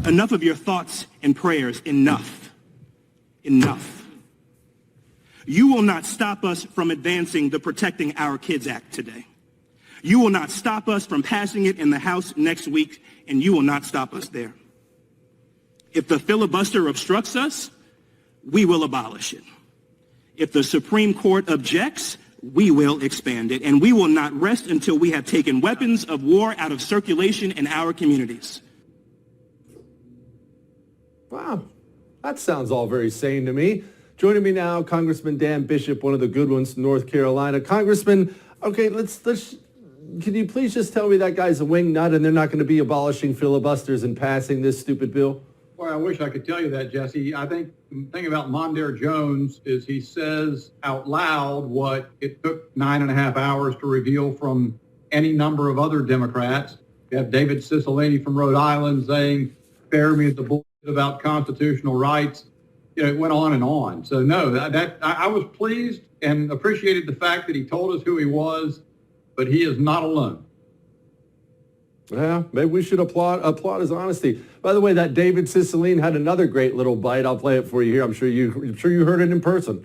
Enough of your thoughts and prayers. Enough. Enough. You will not stop us from advancing the Protecting Our Kids Act today. You will not stop us from passing it in the House next week, and you will not stop us there. If the filibuster obstructs us, we will abolish it. If the Supreme Court objects, we will expand it, and we will not rest until we have taken weapons of war out of circulation in our communities. Wow, that sounds all very sane to me. Joining me now, Congressman Dan Bishop, one of the good ones, North Carolina. Congressman, okay, can you please just tell me that guy's a wing nut and they're not going to be abolishing filibusters and passing this stupid bill? Well, I wish I could tell you that, Jesse. I think the thing about Mondaire Jones is he says out loud what it took 9.5 hours to reveal from any number of other Democrats. You have David Cicilline from Rhode Island saying, spare me the bullshit about constitutional rights. You know, it went on and on. So no, I was pleased and appreciated the fact that he told us who he was, but he is not alone. Yeah, maybe we should applaud his honesty. By the way, that David Cicilline had another great little bite. I'll play it for you here. I'm sure you heard it in person.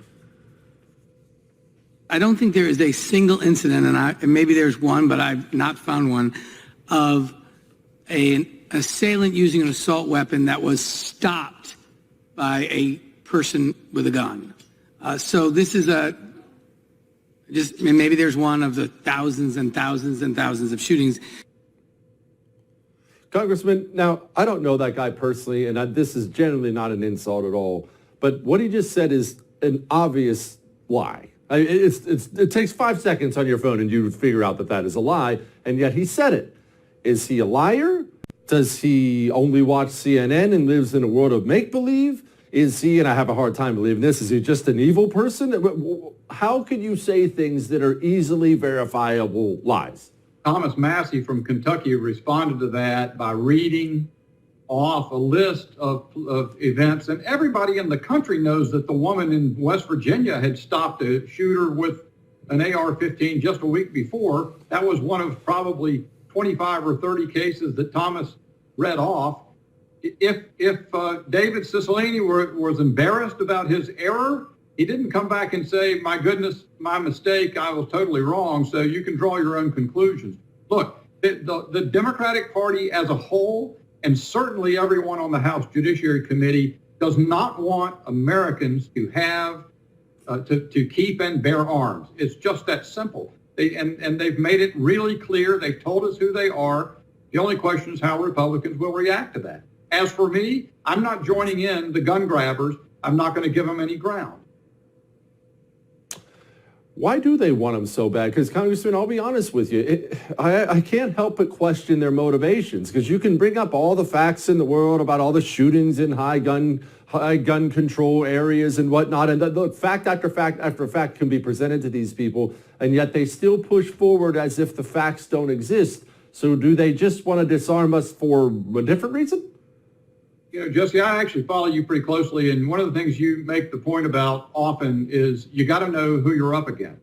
I don't think there is a single incident, and maybe there's one, but I've not found one, of an assailant using an assault weapon that was stopped by a person with a gun. So this is maybe there's one of the thousands and thousands and thousands of shootings. Congressman, now, I don't know that guy personally, and this is generally not an insult at all, but what he just said is an obvious lie. It takes 5 seconds on your phone and you figure out that is a lie, and yet he said it. Is he a liar? Does he only watch CNN and lives in a world of make-believe? Is he, and I have a hard time believing this, is he just an evil person? How could you say things that are easily verifiable lies? Thomas Massey from Kentucky responded to that by reading off a list of events. And everybody in the country knows that the woman in West Virginia had stopped a shooter with an AR-15 just a week before. That was one of probably 25 or 30 cases that Thomas read off. If David Cicilline was embarrassed about his error, he didn't come back and say, my goodness, my mistake, I was totally wrong, so you can draw your own conclusions. Look, the Democratic Party as a whole, and certainly everyone on the House Judiciary Committee, does not want Americans to have, to keep and bear arms. It's just that simple. And they've made it really clear. They've told us who they are. The only question is how Republicans will react to that. As for me, I'm not joining in the gun grabbers. I'm not going to give them any ground. Why do they want them so bad? Because, Congressman, I'll be honest with you. I can't help but question their motivations, because you can bring up all the facts in the world about all the shootings in high gun control areas and whatnot. And the fact after fact after fact can be presented to these people, and yet they still push forward as if the facts don't exist. So do they just want to disarm us for a different reason? You know, Jesse, I actually follow you pretty closely, and one of the things you make the point about often is you got to know who you're up against.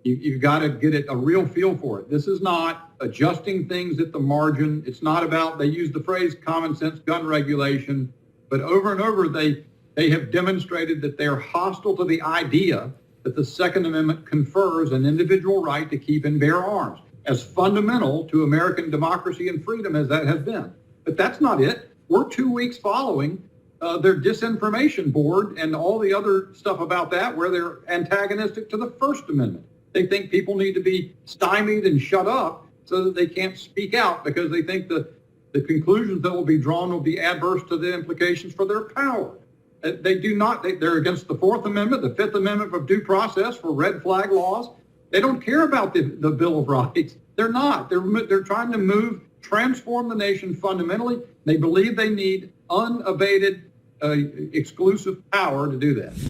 You've got to get a real feel for it. This is not adjusting things at the margin. It's not about, they use the phrase common sense gun regulation, but over and over they have demonstrated that they're hostile to the idea that the Second Amendment confers an individual right to keep and bear arms, as fundamental to American democracy and freedom as that has been. But that's not it. We're 2 weeks following their disinformation board and all the other stuff about that, where they're antagonistic to the First Amendment. They think people need to be stymied and shut up so that they can't speak out, because they think the conclusions that will be drawn will be adverse to the implications for their power. They do not. They're against the Fourth Amendment, the Fifth Amendment of due process for red flag laws. They don't care about the Bill of Rights. They're not. They're trying to transform the nation fundamentally. They believe they need unabated, exclusive power to do that.